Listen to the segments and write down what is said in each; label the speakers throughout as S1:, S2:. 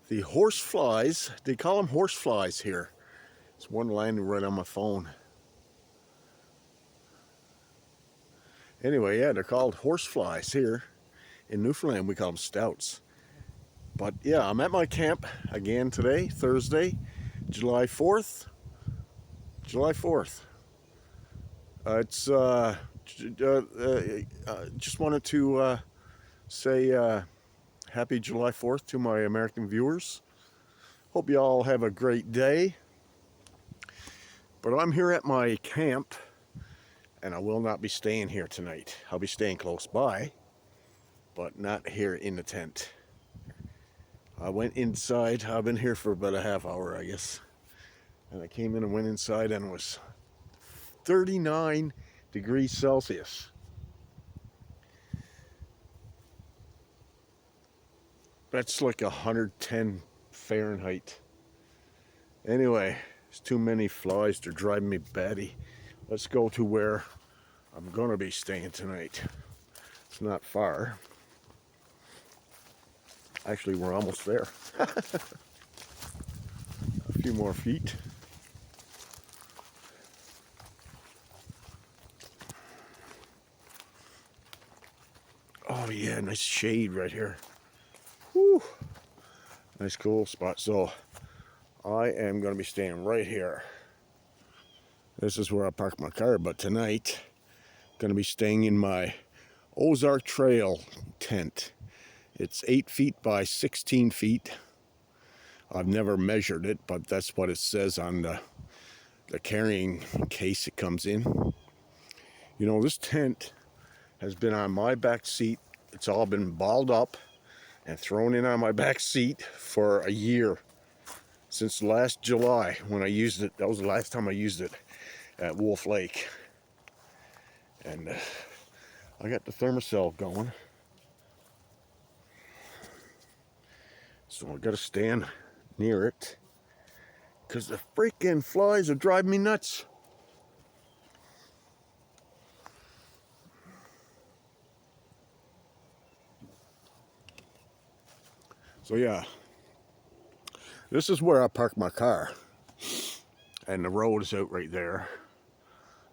S1: the horse flies. They call them horse flies here. There's one landing right on my phone. Anyway, yeah, they're called horse flies here. In Newfoundland, we call them stouts. But yeah, I'm at my camp again today, Thursday, July 4th. July 4th. Just wanted to say happy July 4th to my American viewers. Hope you all have a great day. But I'm here at my camp, and I will not be staying here tonight. I'll be staying close by, but not here in the tent. I went inside. I've been here for about a half hour, I guess. And I came in and went inside, and it was 39 degrees Celsius. That's like 110 Fahrenheit. Anyway, there's too many flies. They're driving me batty. Let's go to where I'm going to be staying tonight. It's not far. Actually, we're almost there. A few more feet. Oh yeah, nice shade right here. Whew. Nice cool spot. So I am going to be staying right here. This is where I park my car, but tonight I'm going to be staying in my Ozark Trail tent. It's 8 feet by 16 feet. I've never measured it, but that's what it says on the carrying case it comes in. You know, this tent has been on my back seat. It's all been balled up and thrown in on my back seat for a year. Since last July when I used it. That was the last time I used it at Wolf Lake. And I got the thermocell going. So I gotta stand near it, because the freaking flies are driving me nuts. So yeah, this is where I park my car, and the road is out right there.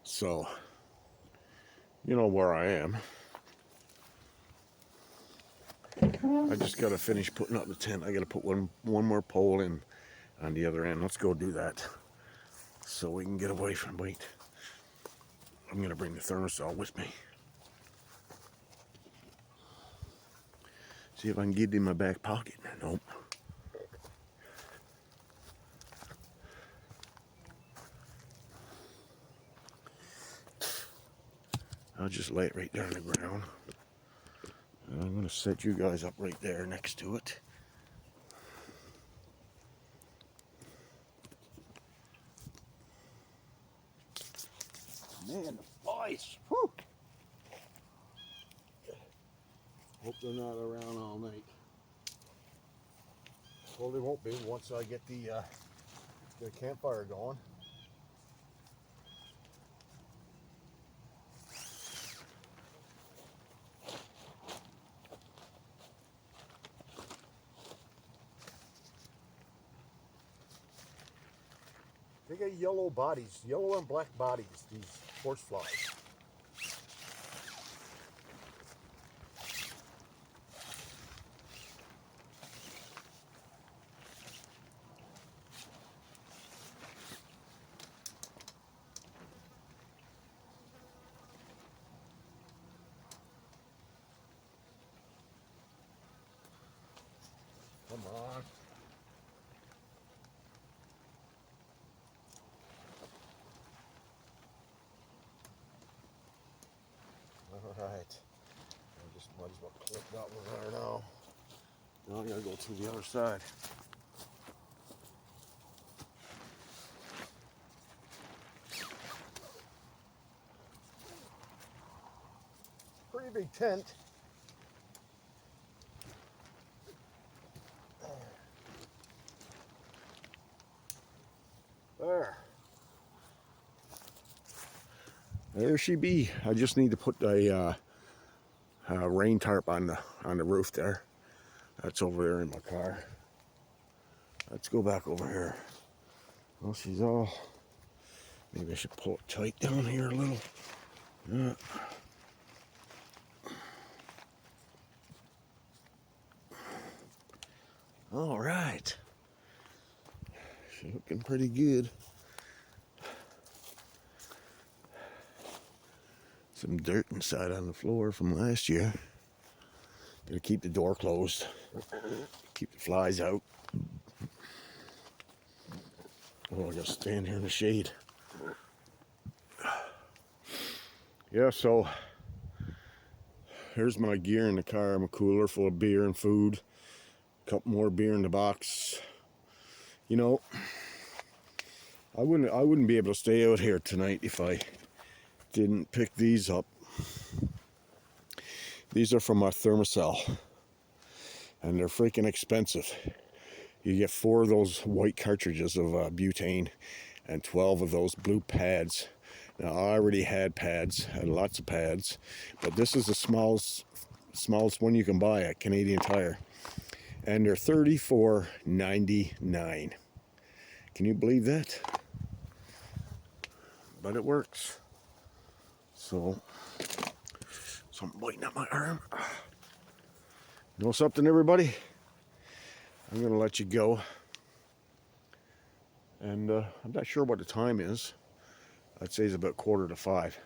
S1: So you know where I am. I just gotta finish putting up the tent. I gotta put one more pole in on the other end. Let's go do that so we can get away from wait. I'm gonna bring the thermosol with me. See if I can get it in my back pocket. Nope. I'll just lay it right there on the ground. And I'm gonna set you guys up right there next to it. Man, the flies. Whew. Hope they're not around all night. Well, they won't be once I get the campfire going. They got yellow bodies, yellow and black bodies, these horse flies. Come on. All right. I just might as well clip that one there now. Now I gotta go to the other side. Pretty big tent. There she be. I just need to put a rain tarp on the roof there. That's over there in my car. Let's go back over here. Well, she's all... Maybe I should pull it tight down here a little. Yeah. All right. She's looking pretty good. Some dirt inside on the floor from last year. Gotta keep the door closed. Keep the flies out. Oh, I gotta stand here in the shade. Yeah, so here's my gear in the car. I'm a cooler full of beer and food. A couple more beer in the box. You know, I wouldn't be able to stay out here tonight if I didn't pick these up. These are from our Thermacell, and they're freaking expensive. You get 4 of those white cartridges of butane and 12 of those blue pads. Now, I already had pads, had lots of pads, but this is the smallest one you can buy at Canadian Tire, and they're $34.99. Can you believe that? But it works. So, something biting at my arm. You know something, everybody? I'm gonna let you go. And I'm not sure what the time is. I'd say it's about 4:45.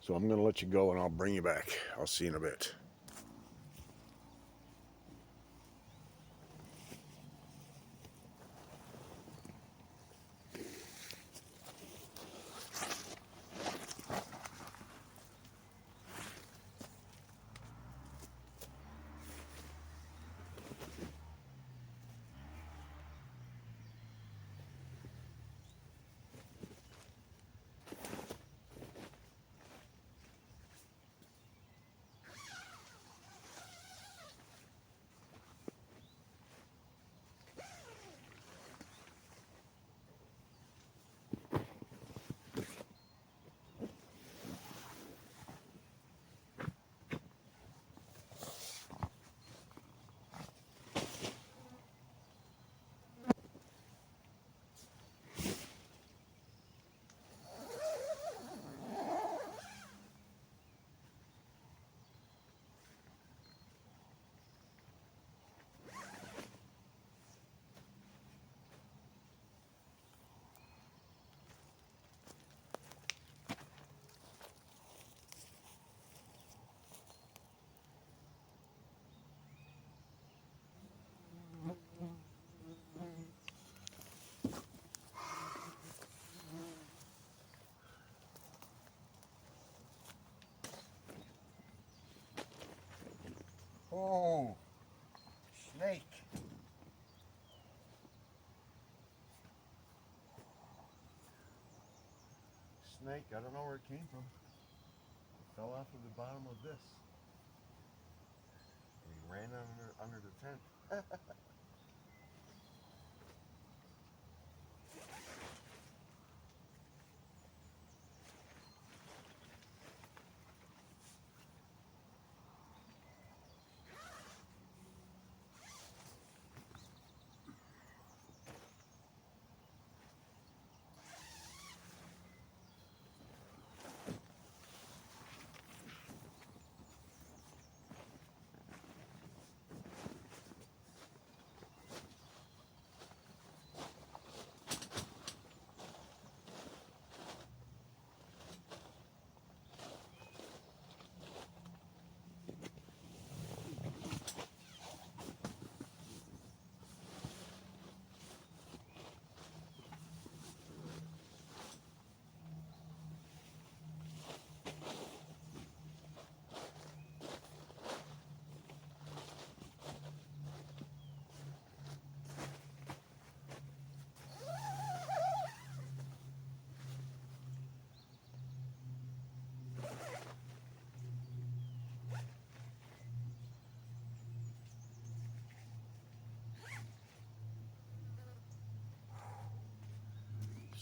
S1: So I'm gonna let you go and I'll bring you back. I'll see you in a bit. Oh, snake. Snake, I don't know where it came from. It fell off of the bottom of this. And he ran under the tent.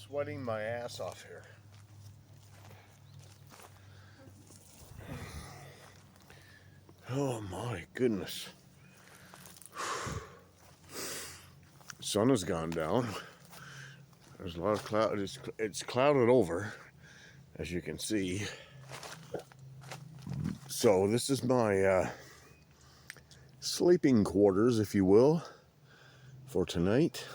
S1: Sweating my ass off here. Oh my goodness. sun has gone down. There's a lot of cloud. It's clouded over, as you can see. So this is my sleeping quarters, if you will, for tonight.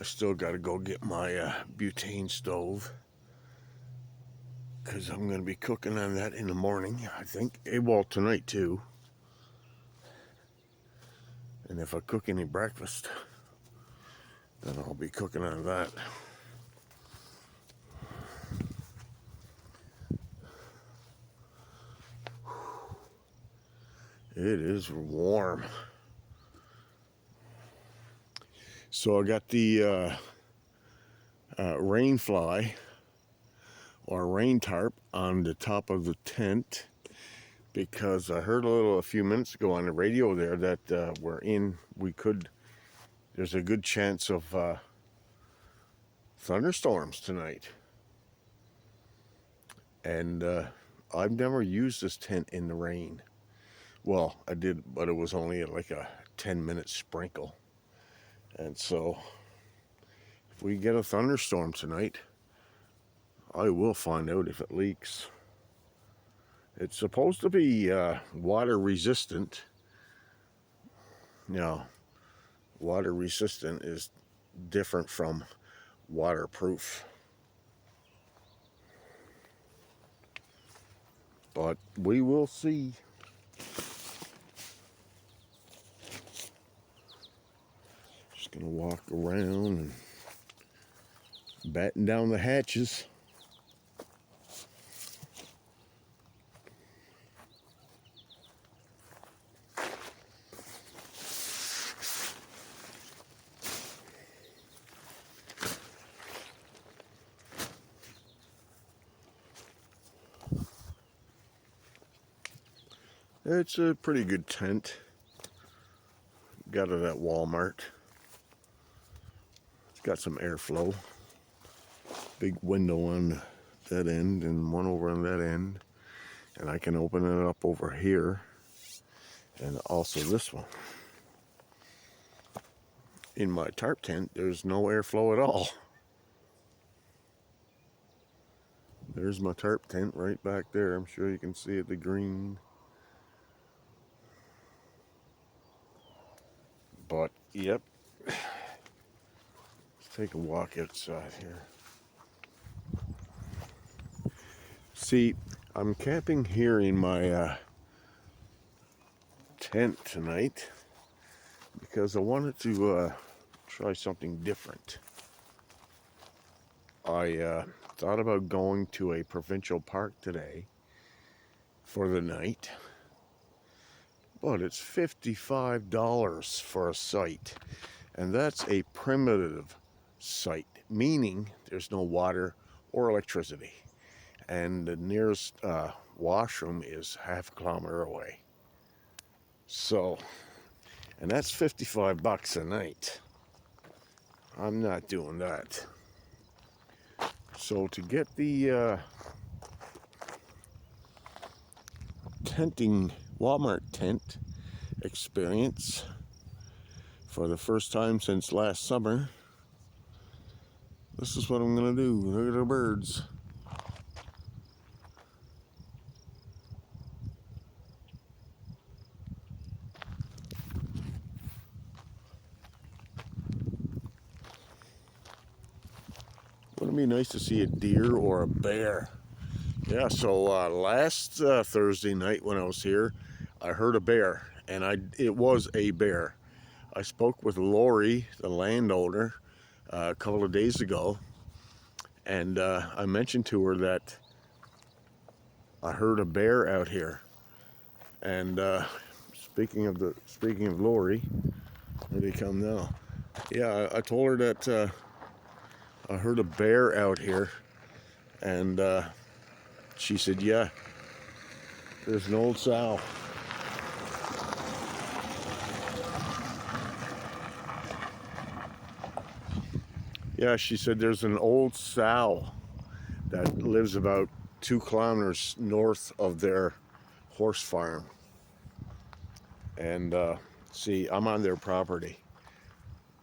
S1: I still got to go get my butane stove, because I'm going to be cooking on that in the morning, I think. Well, tonight too. And if I cook any breakfast, then I'll be cooking on that. It is warm. So I got the rain fly or rain tarp on the top of the tent, because I heard a few minutes ago on the radio there that there's a good chance of thunderstorms tonight. And I've never used this tent in the rain. Well, I did, but it was only like a 10-minute sprinkle. And so if we get a thunderstorm tonight, I will find out if it leaks. It's supposed to be water resistant. Now, water resistant is different from waterproof. But we will see. Just gonna walk around and batten down the hatches. It's a pretty good tent. Got it at Walmart. It's got some airflow. Big window on that end and one over on that end. And I can open it up over here. And also this one. In my tarp tent, there's no airflow at all. There's my tarp tent right back there. I'm sure you can see it, the green. But, yep. Let's take a walk outside here. See, I'm camping here in my tent tonight because I wanted to try something different. I thought about going to a provincial park today for the night, but it's $55 for a site, and that's a primitive site, meaning there's no water or electricity, and the nearest washroom is half a kilometer away. So, and that's $55 a night. I'm not doing that. So to get the tenting Walmart tent experience for the first time since last summer, this is what I'm gonna do. Look at the birds. Wouldn't it be nice to see a deer or a bear? Yeah, so last Thursday night when I was here, I heard a bear, and it was a bear. I spoke with Lori, the landowner, a couple of days ago, and I mentioned to her that I heard a bear out here. And speaking of Lori, here they come now. Yeah, I told her that I heard a bear out here, and she said, yeah, there's an old sow. Yeah, she said there's an old sow that lives about 2 kilometers north of their horse farm. And see, I'm on their property.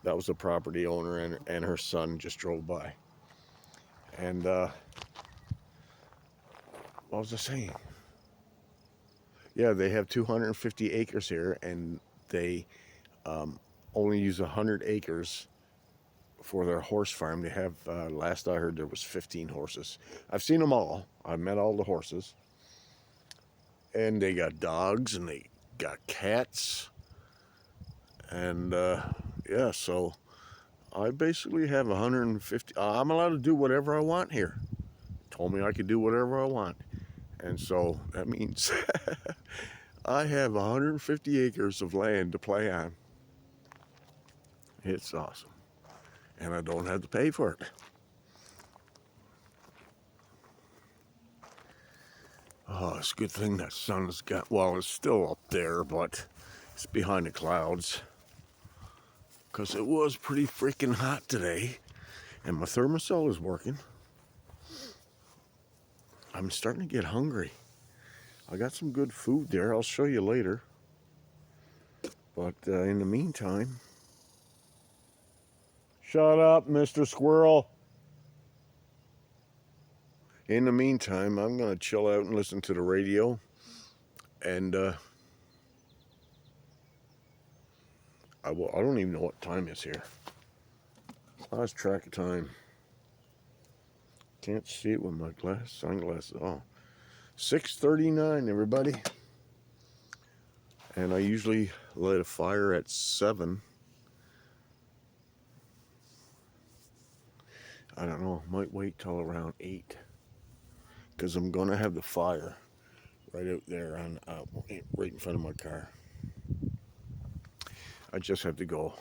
S1: That was the property owner, and her son just drove by. And what was I saying? Yeah, they have 250 acres here, and they only use 100 acres for their horse farm. They have, last I heard, there was 15 horses. I've seen them all. I've met all the horses. And they got dogs, and they got cats. And yeah, so I basically have 150. I'm allowed to do whatever I want here. Told me I could do whatever I want. And so that means I have 150 acres of land to play on. It's awesome. And I don't have to pay for it. Oh, it's a good thing that sun's got, well, it's still up there, but it's behind the clouds. Because it was pretty freaking hot today. And my thermosol is working. I'm starting to get hungry. I got some good food there. I'll show you later. But in the meantime, shut up, Mr. Squirrel. In the meantime, I'm going to chill out and listen to the radio. And I don't even know what time is here. I lost track of time. Can't see it with my sunglasses on. 6:39, everybody. And I usually light a fire at 7. I don't know, might wait till around 8. Because I'm going to have the fire right out there on right in front of my car. I just have to go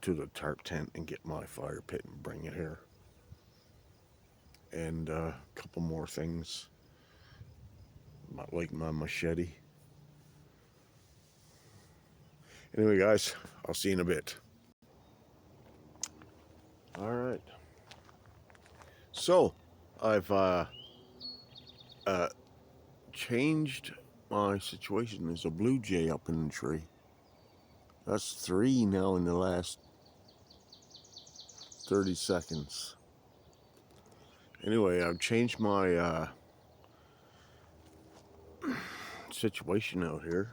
S1: to the tarp tent and get my fire pit and bring it here. And a couple more things, like my machete. Anyway, guys, I'll see you in a bit. All right. So, I've changed my situation. There's a blue jay up in the tree. That's 3 now in the last 30 seconds. Anyway, I've changed my situation out here.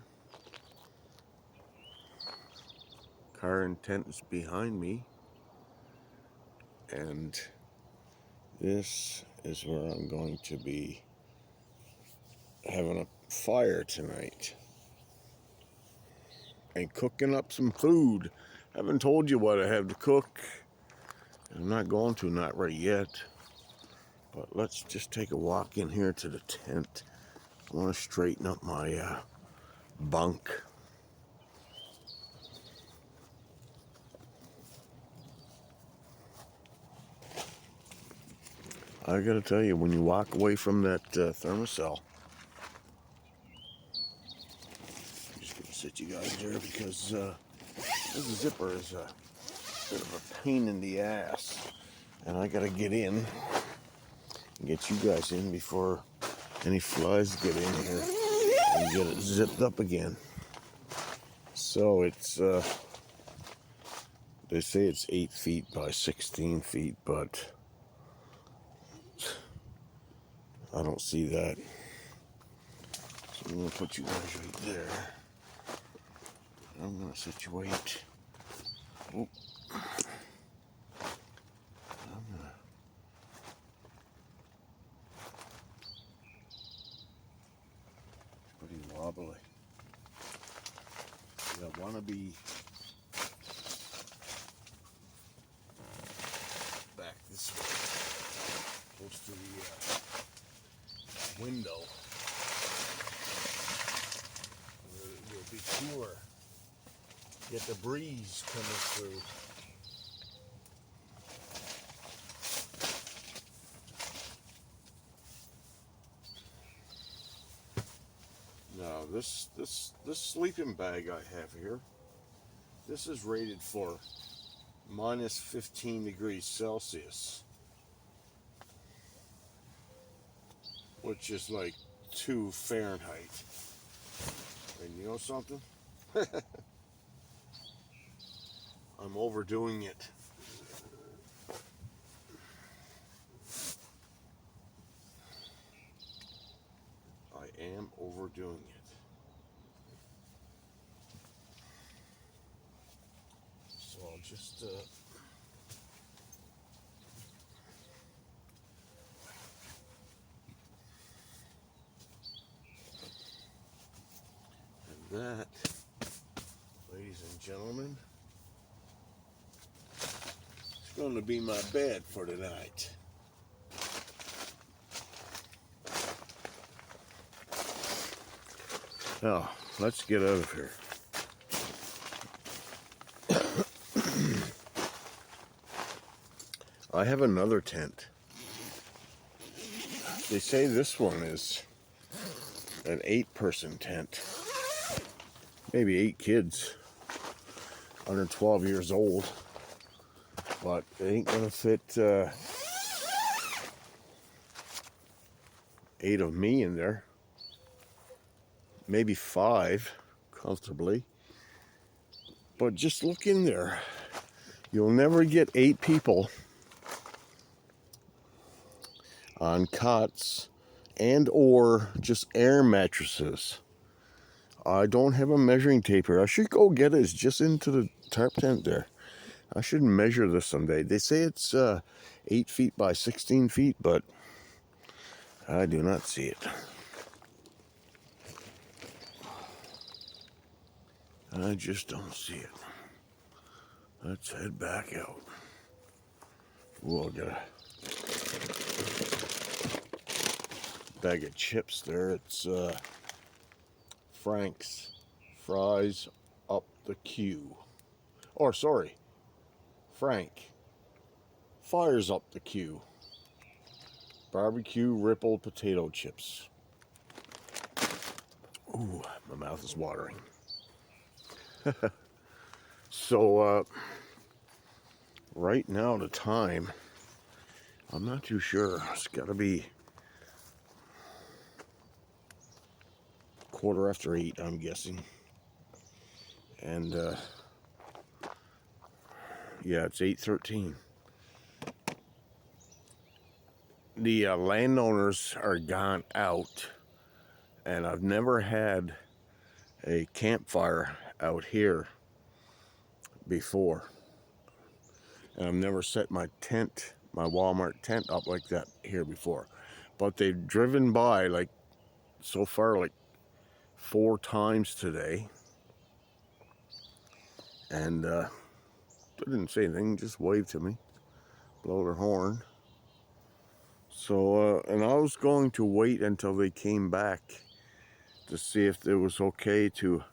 S1: Car and tent is behind me. And this is where I'm going to be having a fire tonight. And cooking up some food. I haven't told you what I have to cook. I'm not going to, not right yet. But let's just take a walk in here to the tent. I want to straighten up my bunk. I gotta tell you, when you walk away from that thermocell, I'm just gonna sit you guys there because this zipper is a bit of a pain in the ass. And I gotta get in and get you guys in before any flies get in here and get it zipped up again. So it's, they say it's 8 feet by 16 feet, but I don't see that. So I'm gonna put you guys right there. I'm gonna situate. Oh. Pretty wobbly. I want to be back this way, close to the window, where it will be cooler. Get the breeze coming through. Now this sleeping bag I have here, this is rated for minus 15 degrees Celsius, which is like 2 Fahrenheit. And you know something? I'm overdoing it. I am overdoing it. So I'll just and that, ladies and gentlemen, is going to be my bed for tonight. Now, let's get out of here. I have another tent. They say this one is an 8-person tent. Maybe 8 kids under 12 years old. But it ain't gonna fit 8 of me in there. Maybe 5 comfortably. But just look in there. You'll never get 8 people on cots and or just air mattresses. I don't have a measuring tape here. I should go get it. It's just into the tarp tent there. I should measure this someday. They say it's 8 feet by 16 feet, but I do not see it. I just don't see it. Let's head back out. We'll get a bag of chips there. It's Frank's Fries Up the Queue. Or sorry, Frank Fires Up the Queue. Barbecue ripple potato chips. Ooh, my mouth is watering. So, right now the time, I'm not too sure. It's got to be 8:15, I'm guessing. And, yeah, it's 8:13. The landowners are gone out, and I've never had a campfire out here before. And I've never set my tent, my Walmart tent up like that here before. But they've driven by like so far like 4 times today. And they didn't say anything, just waved to me, blow their horn. So, and I was going to wait until they came back to see if it was okay to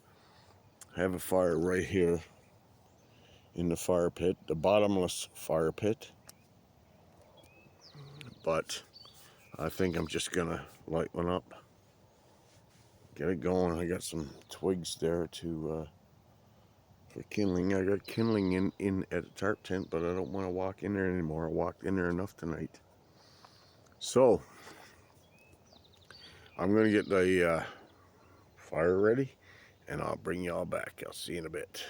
S1: have a fire right here in the fire pit, the bottomless fire pit. But I think I'm just gonna light one up, get it going. I got some twigs there to for kindling. I got kindling in at a tarp tent, but I don't want to walk in there anymore. I walked in there enough tonight. So I'm gonna get the fire ready, and I'll bring y'all back. I'll see you in a bit.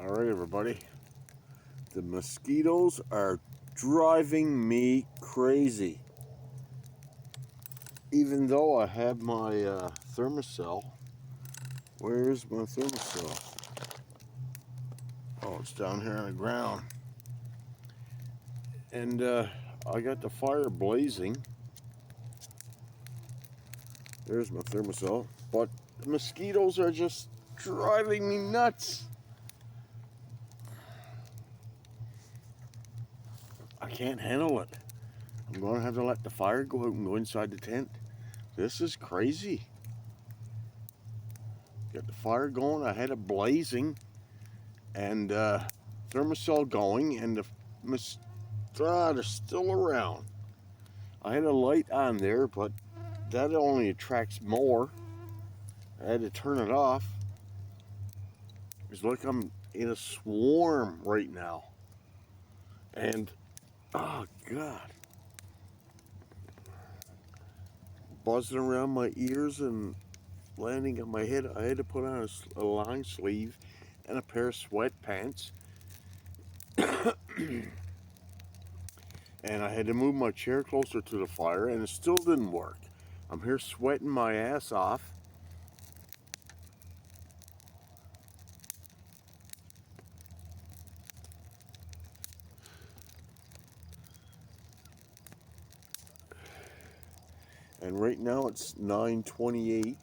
S1: All right, everybody. The mosquitoes are driving me crazy. Even though I have my Thermacell. Where's my Thermacell? Oh, it's down here on the ground. And I got the fire blazing. There's my Thermacell. But the mosquitoes are just driving me nuts. I can't handle it. I'm going to have to let the fire go out and go inside the tent. This is crazy. Got the fire going. I had it blazing. And Thermacell going. And the they're still around. I had a light on there, but that only attracts more. I had to turn it off. It's like I'm in a swarm right now. And, oh God. Buzzing around my ears and landing on my head. I had to put on a long sleeve and a pair of sweatpants. And I had to move my chair closer to the fire, and it still didn't work. I'm here sweating my ass off. And right now it's 9:28.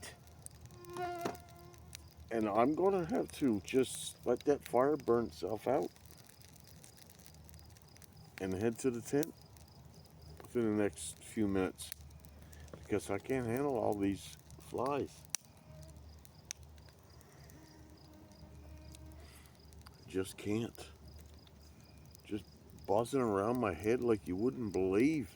S1: And I'm going to have to just let that fire burn itself out and head to the tent within the next few minutes. Because I can't handle all these flies. Just can't. Just buzzing around my head like you wouldn't believe.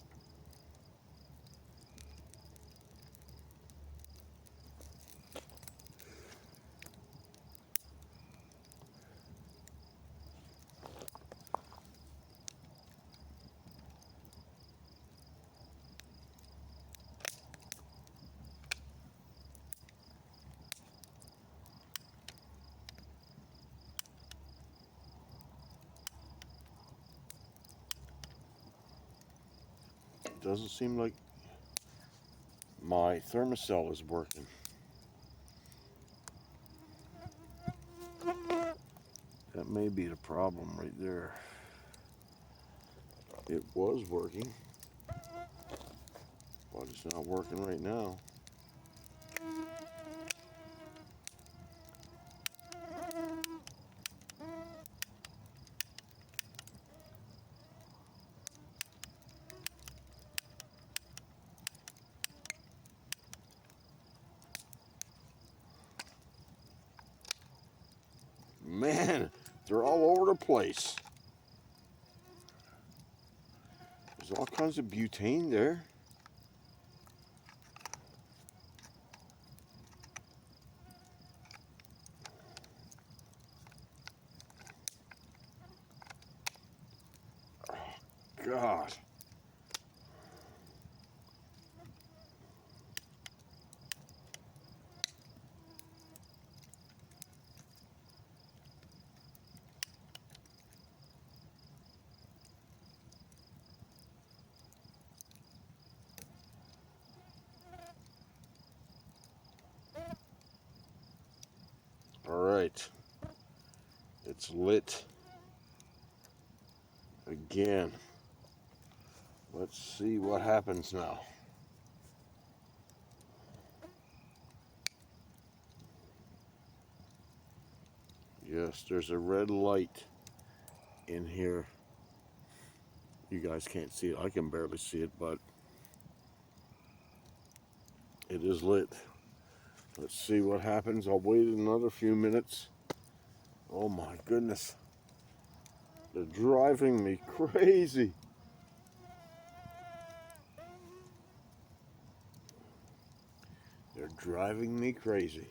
S1: It doesn't seem like my Thermacell is working. That may be the problem right there. It was working, but it's not working right now. Man, they're all over the place. There's all kinds of butane there. God. All right. It's lit again. Let's see what happens now. Yes, there's a red light in here. You guys can't see it. I can barely see it, but it is lit. Let's see what happens. I'll wait another few minutes. Oh my goodness. They're driving me crazy. They're driving me crazy.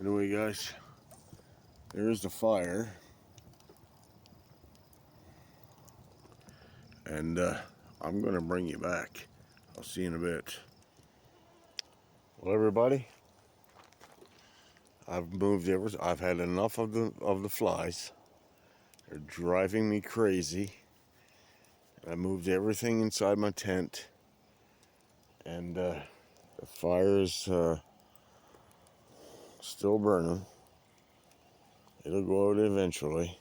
S1: Anyway, guys, there's the fire. And I'm going to bring you back. I'll see you in a bit. Well, everybody, I've moved everything. I've had enough of the flies. They're driving me crazy. I moved everything inside my tent, and the fire is still burning. It'll go out eventually.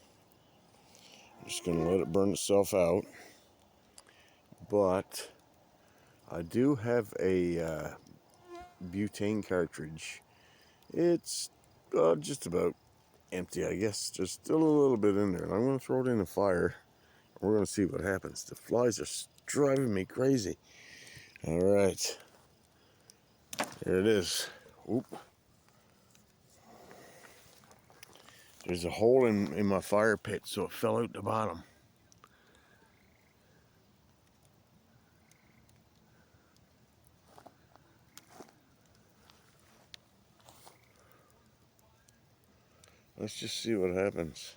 S1: I'm just gonna let it burn itself out. But I do have a butane cartridge. It's just about empty, I guess. There's still a little bit in there, and I'm gonna throw it in the fire. We're gonna see what happens. The flies are driving me crazy. All right, there it is. Oop. There's a hole in my fire pit, so it fell out the bottom. Let's just see what happens.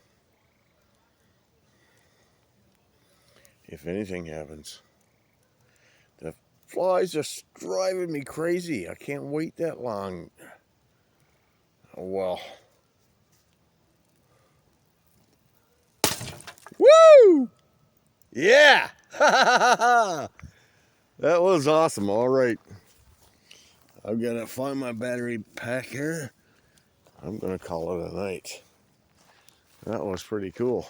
S1: If anything happens. The flies are driving me crazy. I can't wait that long. Oh well. Woo! Yeah! That was awesome. All right. I'm going to find my battery pack here. I'm going to call it a night. That was pretty cool.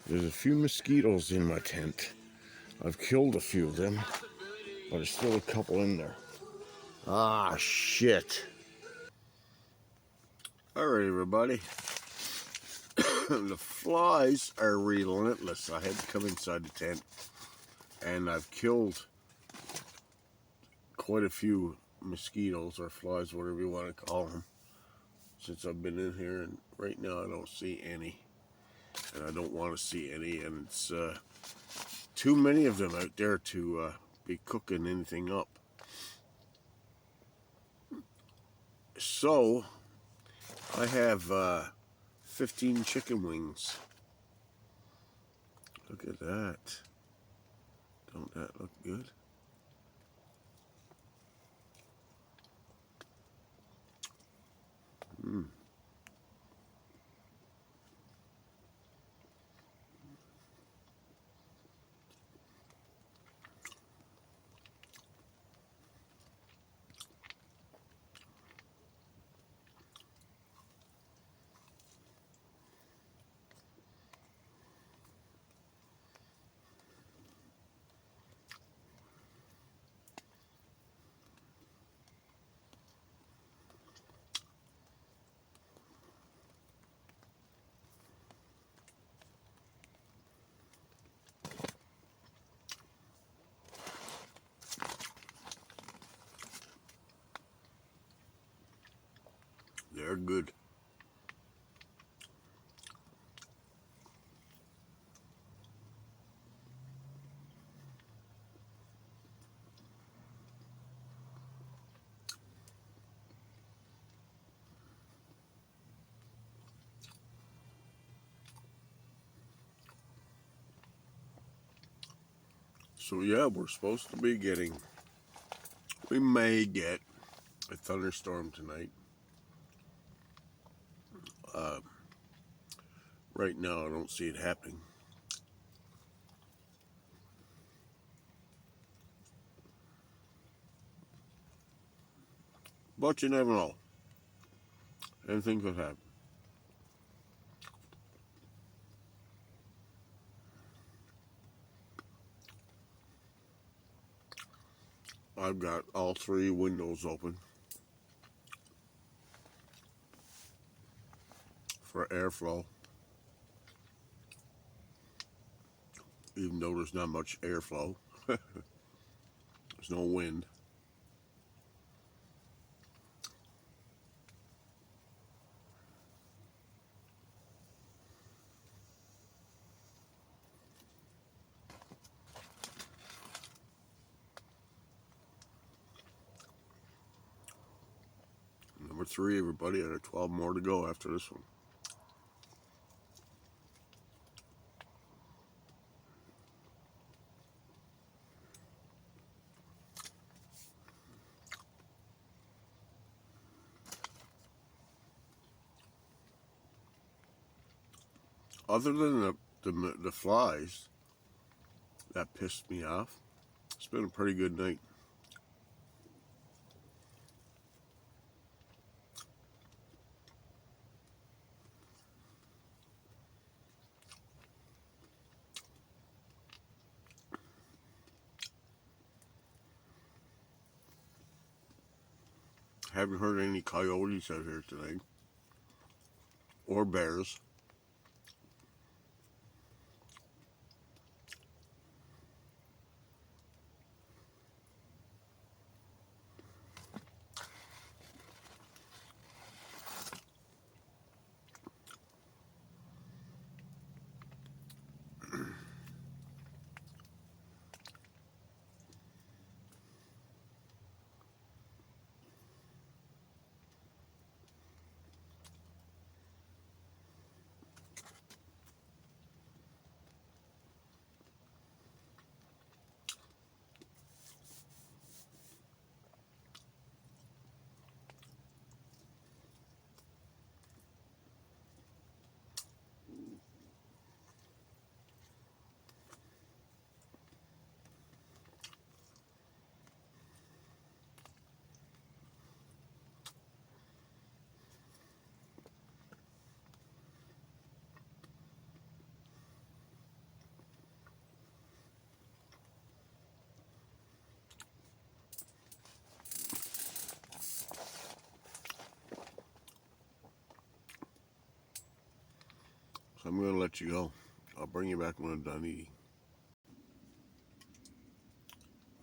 S1: There's a few mosquitoes in my tent. I've killed a few of them, but there's still a couple in there. Ah, shit. All right, everybody. The flies are relentless. I had to come inside the tent, and I've killed quite a few mosquitoes or flies, whatever you want to call them, since I've been in here, and right now I don't see any, and I don't want to see any, and it's too many of them out there to be cooking anything up. So I have 15 chicken wings. Look at that. Don't that look good? Mm. They're good. So yeah, we're supposed to be getting, we may get a thunderstorm tonight. Right now I don't see it happening. But you never know. Anything could happen. I've got all 3 windows open for airflow, even though there's not much airflow. There's no wind. Number 3, everybody. I got 12 more to go after this one. Other than the flies that pissed me off, it's been a pretty good night. Haven't heard any coyotes out here tonight, or bears. So I'm going to let you go. I'll bring you back when I'm done eating.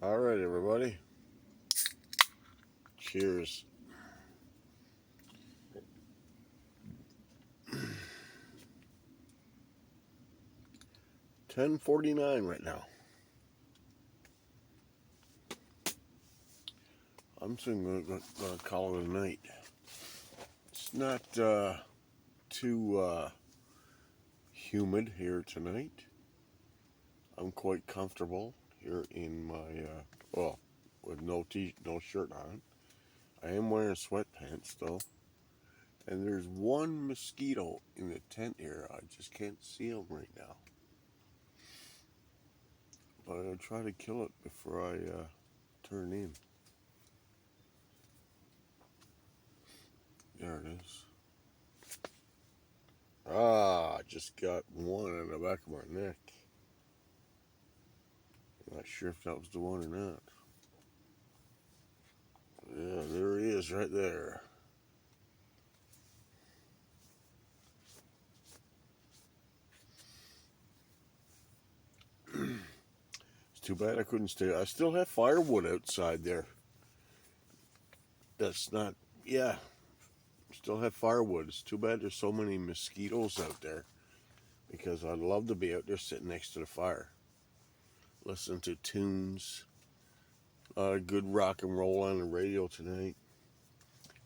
S1: All right, everybody. Cheers. 10:49 right now. I'm soon going to call it a night. It's not too humid here tonight. I'm quite comfortable here in my, well, with no shirt on. I am wearing sweatpants though. And there's one mosquito in the tent here. I just can't see him right now. But I'll try to kill it before I turn in. There it is. Ah, I just got one on the back of my neck. Not sure if that was the one or not. Yeah, there he is right there. It's too bad I couldn't stay. I still have firewood outside there. That's not, yeah. Still have firewood. It's too bad there's so many mosquitoes out there. Because I'd love to be out there sitting next to the fire. Listen to tunes. Good rock and roll on the radio tonight.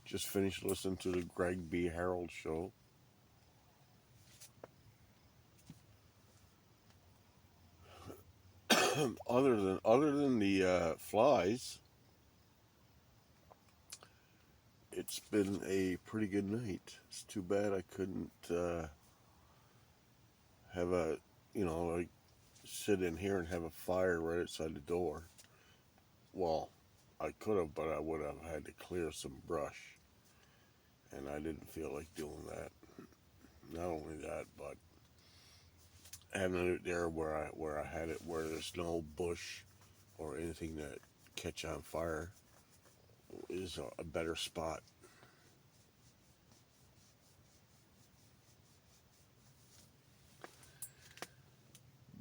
S1: Just finished listening to the Greg B. Harold show. other than the flies, it's been a pretty good night. It's too bad I couldn't have a, like sit in here and have a fire right outside the door. Well, I could have, but I would have had to clear some brush. And I didn't feel like doing that. Not only that, but having it there where I had it, where there's no bush or anything that catch on fire, is a better spot.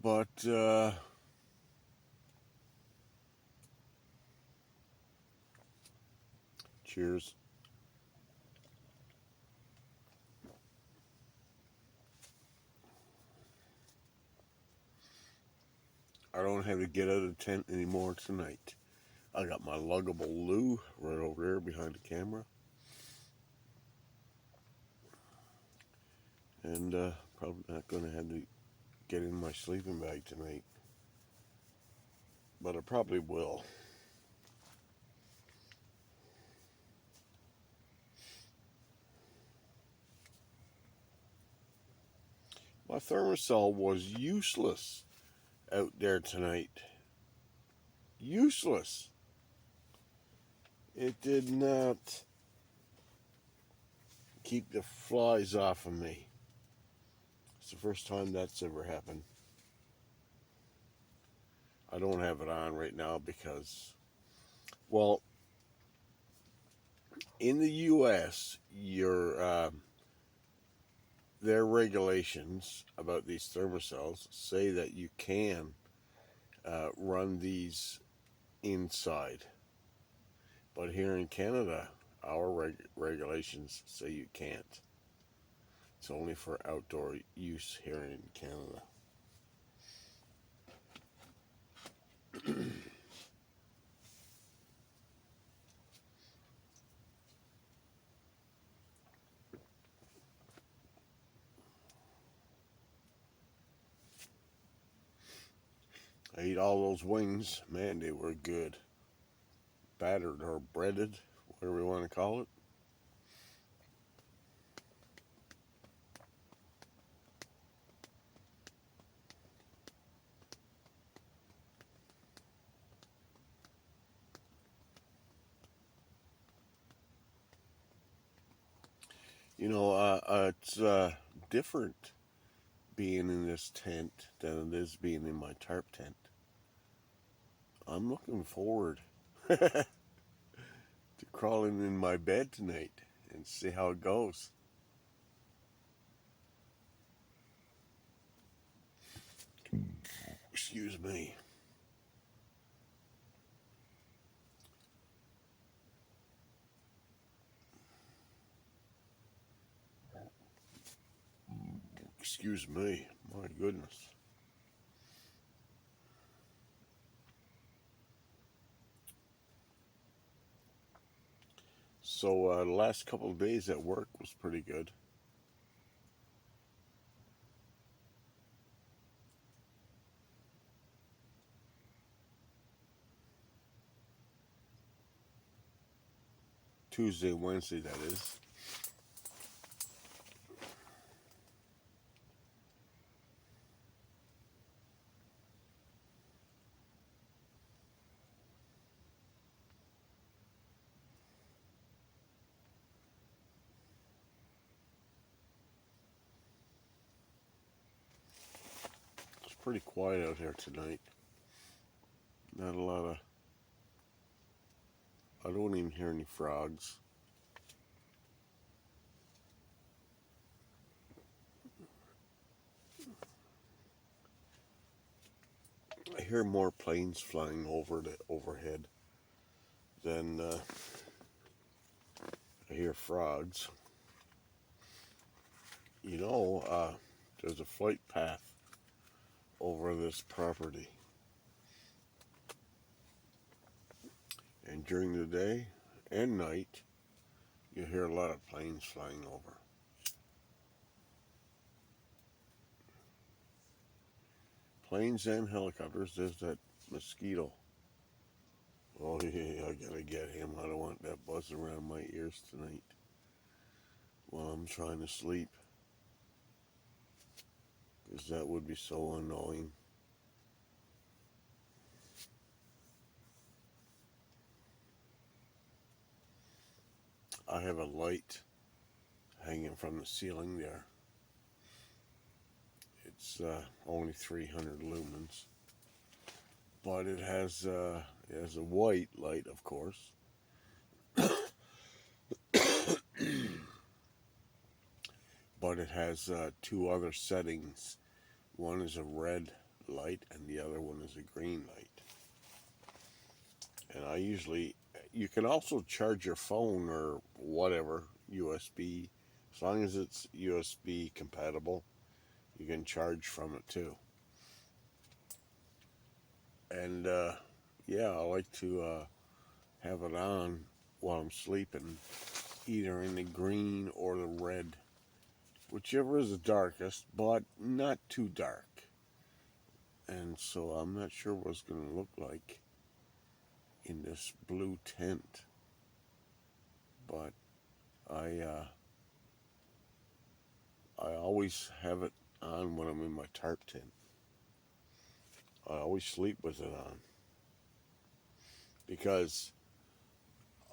S1: But cheers. I don't have to get out of the tent anymore tonight. I got my luggable loo right over there behind the camera. And probably not going to have to get in my sleeping bag tonight. But I probably will. My thermosol was useless out there tonight. Useless. It did not keep the flies off of me. It's the first time that's ever happened. I don't have it on right now because, well, in the U.S., their regulations about these thermocells say that you can run these inside. But here in Canada, our regulations say you can't. It's only for outdoor use here in Canada. I ate all those wings. Man, they were good. Battered or breaded, whatever you want to call it. It's different being in this tent than it is being in my tarp tent. I'm looking forward to crawling in my bed tonight and see how it goes. Excuse me. Excuse me. My goodness. So the last couple of days at work was pretty good. Tuesday, Wednesday, that is. It's pretty quiet out here tonight. Not a lot of. I don't even hear any frogs. I hear more planes flying overhead than I hear frogs. There's a flight path over this property. And during the day and night, you hear a lot of planes flying over. Planes and helicopters. There's that mosquito. Oh yeah, I gotta get him. I don't want that buzzing around my ears tonight while I'm trying to sleep, because that would be so annoying. I have a light hanging from the ceiling there. It's only 300 lumens, but it has a white light, of course. But it has two other settings. One is a red light and the other one is a green light. And you can also charge your phone or whatever, USB, as long as it's USB compatible, you can charge from it too. And yeah, I like to have it on while I'm sleeping, either in the green or the red, whichever is the darkest, but not too dark. And so I'm not sure what it's going to look like in this blue tent, but I always have it on when I'm in my tarp tent. I always sleep with it on because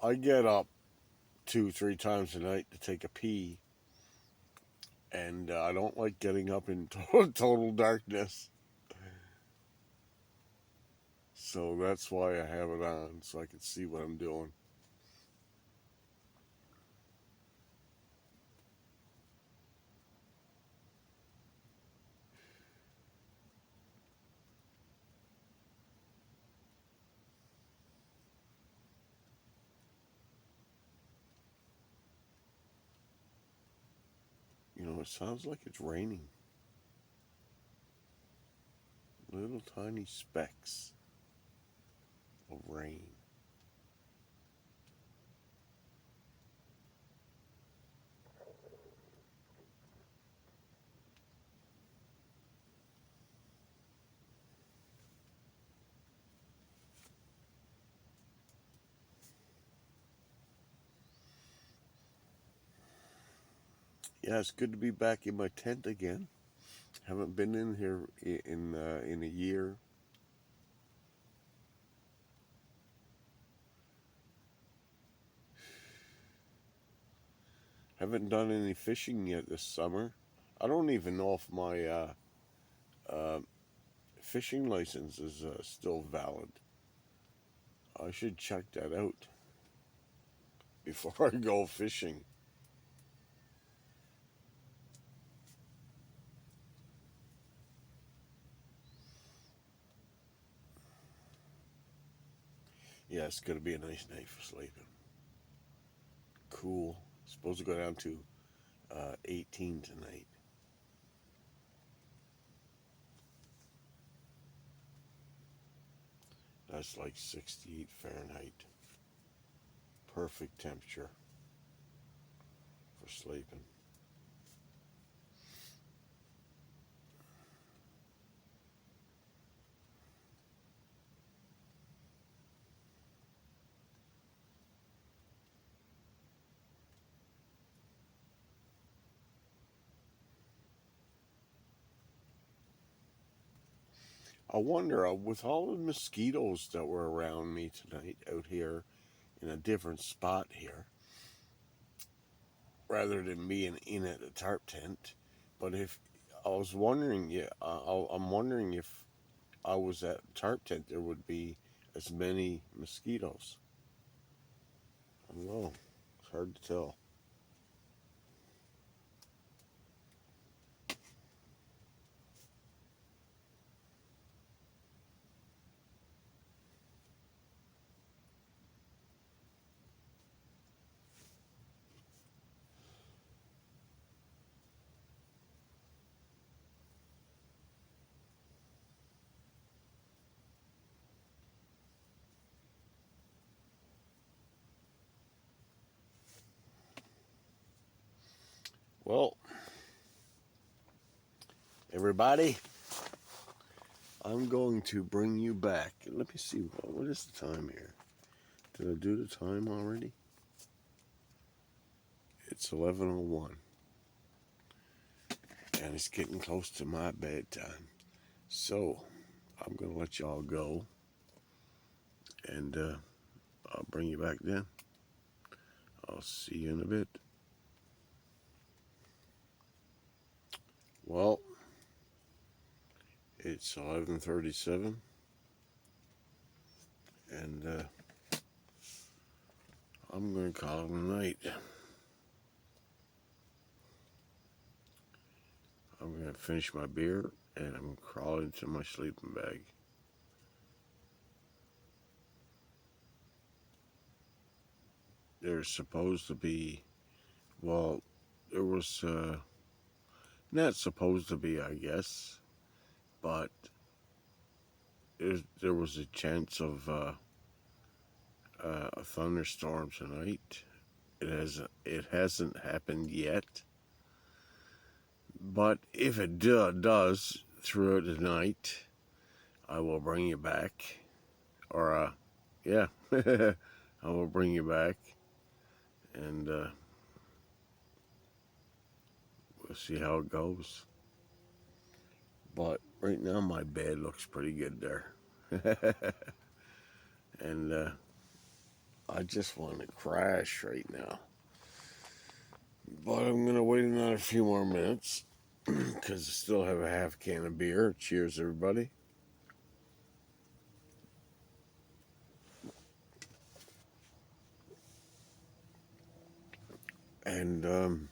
S1: I get up 2, 3 times a night to take a pee, and I don't like getting up in total darkness. So that's why I have it on, so I can see what I'm doing. You know, it sounds like it's raining. Little tiny specks of rain. Yeah, it's good to be back in my tent again. Haven't been in here in a year. Haven't done any fishing yet this summer. I don't even know if my uh, fishing license is still valid. I should check that out before I go fishing. Yeah, it's gonna be a nice night for sleeping. Cool. Supposed to go down to 18 tonight. That's like 68 Fahrenheit. Perfect temperature for sleeping. I wonder, with all the mosquitoes that were around me tonight out here in a different spot here, rather than being in at the tarp tent, but if I was wondering, yeah, I'm wondering if I was at the tarp tent, there would be as many mosquitoes. I don't know. It's hard to tell. Well, everybody, I'm going to bring you back. Let me see, what is the time here? Did I do the time already? It's 11:01, and it's getting close to my bedtime. So, I'm going to let y'all go, and I'll bring you back then. I'll see you in a bit. Well, it's 11:37, and I'm going to call it a night. I'm going to finish my beer, and I'm crawling into my sleeping bag. There's supposed to be, well, there was not supposed to be, I guess, but there was a chance of a thunderstorm tonight. It hasn't happened yet, but if it does throughout the night, I will bring you back. Or yeah, I will bring you back, and we'll see how it goes. But right now my bed looks pretty good there. And I just want to crash right now. But I'm going to wait another few more minutes because I still have a half can of beer. Cheers, everybody. And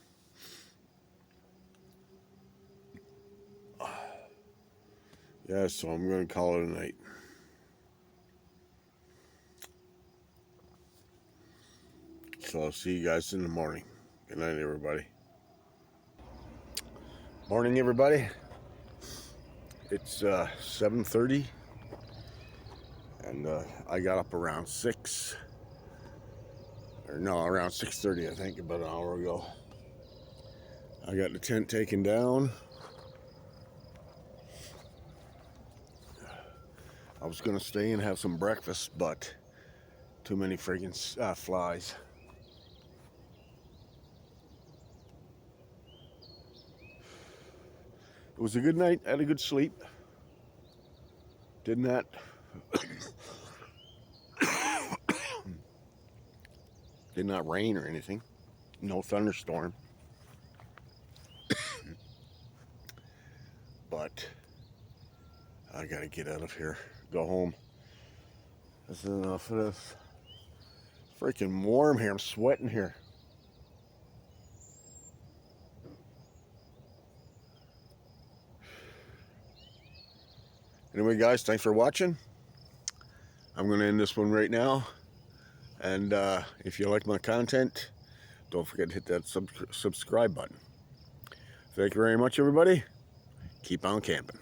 S1: yeah, so I'm going to call it a night. So I'll see you guys in the morning. Good night, everybody. Morning, everybody. It's 7:30, and I got up around 6, or no, around 6:30, I think, about an hour ago. I got the tent taken down. I was gonna stay and have some breakfast, but too many friggin' flies. It was a good night. I had a good sleep. Did not did not rain or anything. No thunderstorm. But I gotta get out of here. Go home. This is enough of this. Freaking warm here. I'm sweating here. Anyway, guys, thanks for watching. I'm going to end this one right now. And if you like my content, don't forget to hit that subscribe button. Thank you very much, everybody. Keep on camping.